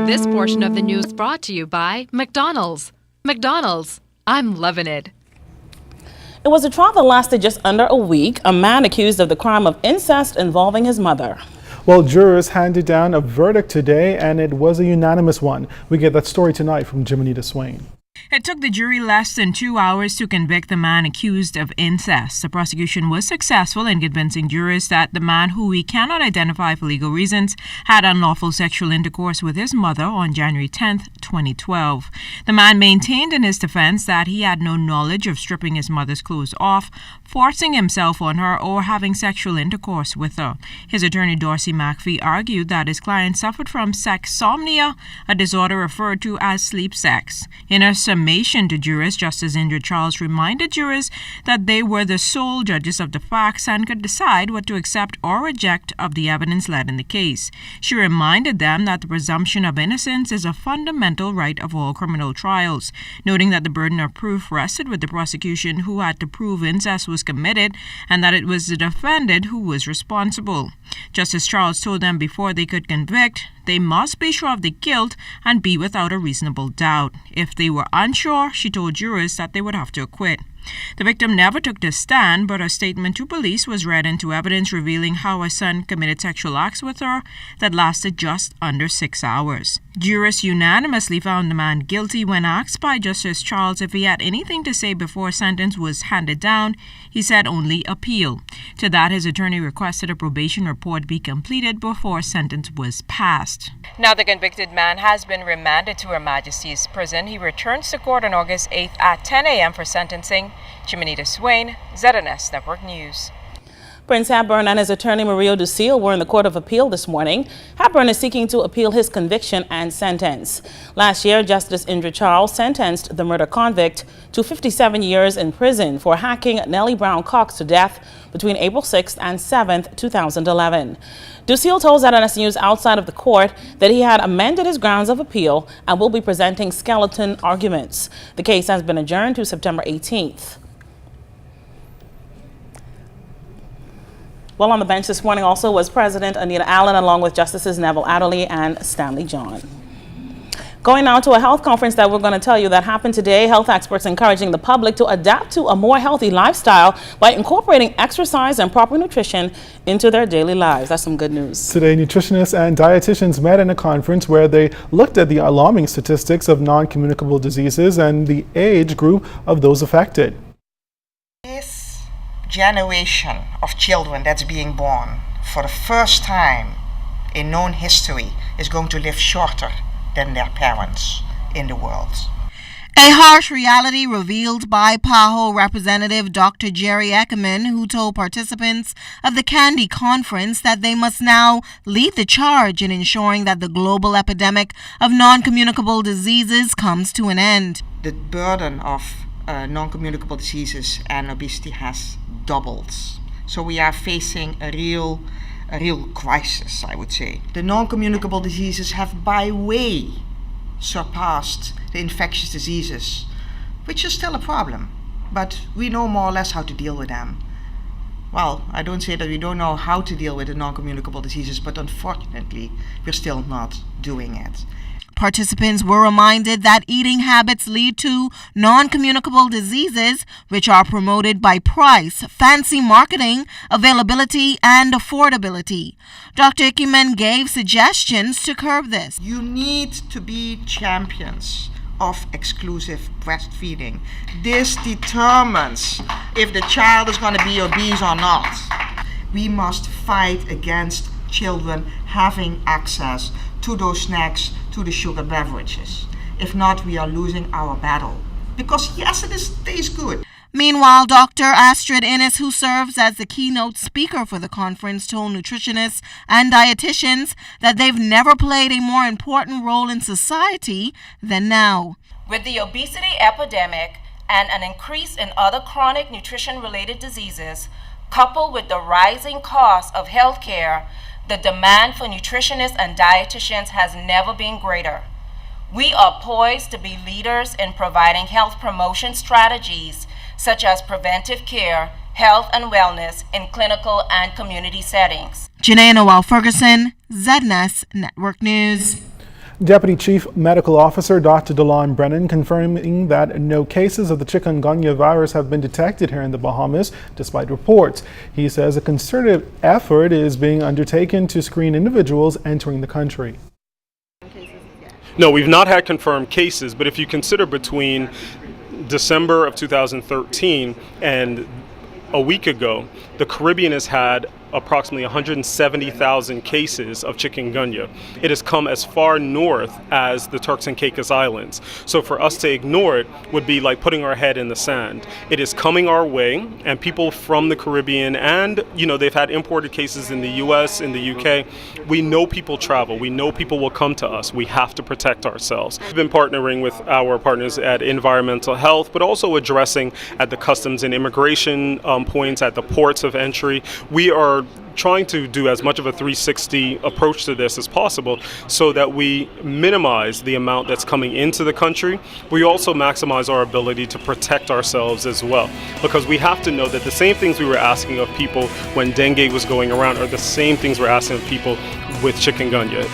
This portion of the news brought to you by McDonald's. McDonald's, I'm loving it. It was a trial that lasted just under a week. A man accused of the crime of incest involving his mother. Well, jurors handed down a verdict today, and it was a unanimous one. We get that story tonight from Pt2 Swain. It took the jury less than 2 hours to convict the man accused of incest. The prosecution was successful in convincing jurors that the man, who we cannot identify for legal reasons, had unlawful sexual intercourse with his mother on January 10, 2012. The man maintained in his defense that he had no knowledge of stripping his mother's clothes off, forcing himself on her, or having sexual intercourse with her. His attorney, Dorsey McPhee, argued that his client suffered from sexsomnia, a disorder referred to as sleep sex. In a summation to jurors, Justice Indra Charles reminded jurors that they were the sole judges of the facts and could decide what to accept or reject of the evidence led in the case. She reminded them that the presumption of innocence is a fundamental right of all criminal trials, noting that the burden of proof rested with the prosecution, who had to prove incest was committed, and that it was the defendant who was responsible. Justice Charles told them before they could convict, they must be sure of the guilt and be without a reasonable doubt. If they were unsure, she told jurors that they would have to acquit. The victim never took the stand, but her statement to police was read into evidence, revealing how her son committed sexual acts with her that lasted just under 6 hours. Jurors unanimously found the man guilty. When asked by Justice Charles if he had anything to say before sentence was handed down, he said only appeal. To that, his attorney requested a probation report be completed before sentence was passed. Now the convicted man has been remanded to Her Majesty's prison. He returns to court on August 8th at 10 a.m. for sentencing. Pt2 Swain, ZNS Network News. Prince Hepburn and his attorney Mario Ducille were in the Court of Appeal this morning. Hepburn is seeking to appeal his conviction and sentence. Last year, Justice Indra Charles sentenced the murder convict to 57 years in prison for hacking Nellie Brown Cox to death between April 6th and 7th, 2011. Ducille told ZNS News outside of the court that he had amended his grounds of appeal and will be presenting skeleton arguments. The case has been adjourned to September 18th. Well, on the bench this morning also was President Anita Allen, along with Justices Neville Adderley and Stanley John. Going now to a health conference that we're going to tell you that happened today. Health experts encouraging the public to adapt to a more healthy lifestyle by incorporating exercise and proper nutrition into their daily lives. That's some good news. Today, nutritionists and dietitians met in a conference where they looked at the alarming statistics of non-communicable diseases and the age group of those affected. Generation of children that's being born for the first time in known history is going to live shorter than their parents in the world. A harsh reality revealed by PAHO representative Dr. Jerry Eckerman, who told participants of the Candy Conference that they must now lead the charge in ensuring that the global epidemic of non-communicable diseases comes to an end. The burden of non-communicable diseases and obesity has doubled. So we are facing a real crisis, I would say. The non-communicable diseases have by way surpassed the infectious diseases, which is still a problem, but we know more or less how to deal with them. Well, I don't say that we don't know how to deal with the non-communicable diseases, but unfortunately, we're still not doing it. Participants were reminded that eating habits lead to non-communicable diseases, which are promoted by price, fancy marketing, availability, and affordability. Dr. Eckerman gave suggestions to curb this. You need to be champions of exclusive breastfeeding. This determines if the child is going to be obese or not. We must fight against children having access to those snacks, to the sugar beverages. If not, we are losing our battle. Because yes, it tastes good. Meanwhile, Dr. Astrid Innes, who serves as the keynote speaker for the conference, told nutritionists and dietitians that they've never played a more important role in society than now. With the obesity epidemic and an increase in other chronic nutrition-related diseases, coupled with the rising cost of health care, the demand for nutritionists and dietitians has never been greater. We are poised to be leaders in providing health promotion strategies such as preventive care, health and wellness in clinical and community settings. Janae Noel Ferguson, ZNS Network News. Deputy Chief Medical Officer Dr. Delon Brennan confirming that no cases of the chikungunya virus have been detected here in the Bahamas, despite reports. He says a concerted effort is being undertaken to screen individuals entering the country. No, we've not had confirmed cases, but if you consider between December of 2013 and a week ago, the Caribbean has had approximately 170,000 cases of chikungunya. It has come as far north as the Turks and Caicos Islands. So for us to ignore it would be like putting our head in the sand. It is coming our way, and people from the Caribbean and, they've had imported cases in the US, in the UK. We know people travel. We know people will come to us. We have to protect ourselves. We've been partnering with our partners at environmental health, but also addressing at the customs and immigration points, at the ports of entry. We are trying to do as much of a 360 approach to this as possible so that we minimize the amount that's coming into the country. We also maximize our ability to protect ourselves as well, because we have to know that the same things we were asking of people when dengue was going around are the same things we're asking of people with chikungunya.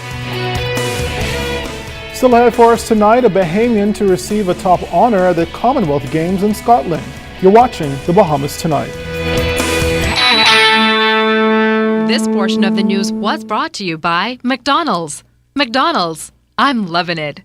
Still ahead for us tonight, a Bahamian to receive a top honor at the Commonwealth Games in Scotland. You're watching The Bahamas Tonight. This portion of the news was brought to you by McDonald's. McDonald's, I'm loving it.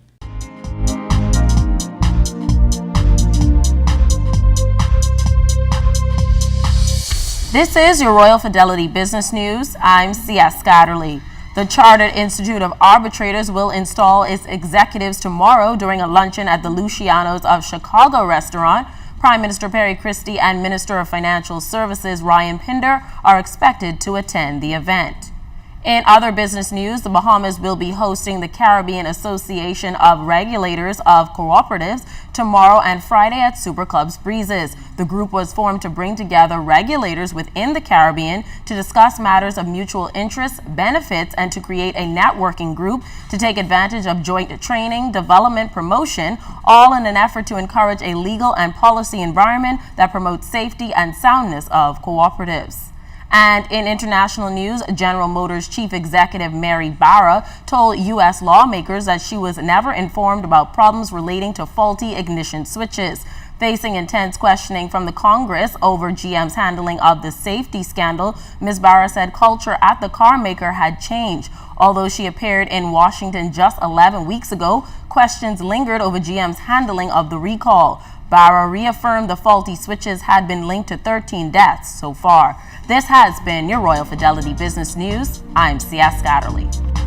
This is your Royal Fidelity Business News. I'm C.S. Scatterly. The Chartered Institute of Arbitrators will install its executives tomorrow during a luncheon at the Luciano's of Chicago restaurant. Prime Minister Perry Christie and Minister of Financial Services Ryan Pinder are expected to attend the event. In other business news, the Bahamas will be hosting the Caribbean Association of Regulators of Cooperatives tomorrow and Friday at Super Clubs Breezes. The group was formed to bring together regulators within the Caribbean to discuss matters of mutual interest, benefits, and to create a networking group to take advantage of joint training, development, promotion, all in an effort to encourage a legal and policy environment that promotes safety and soundness of cooperatives. And in international news, General Motors Chief Executive Mary Barra told U.S. lawmakers that she was never informed about problems relating to faulty ignition switches. Facing intense questioning from the Congress over GM's handling of the safety scandal, Ms. Barra said culture at the car maker had changed. Although she appeared in Washington just 11 weeks ago, questions lingered over GM's handling of the recall. Barra reaffirmed the faulty switches had been linked to 13 deaths so far. This has been your Royal Fidelity Business News. I'm C.S. Scatterly.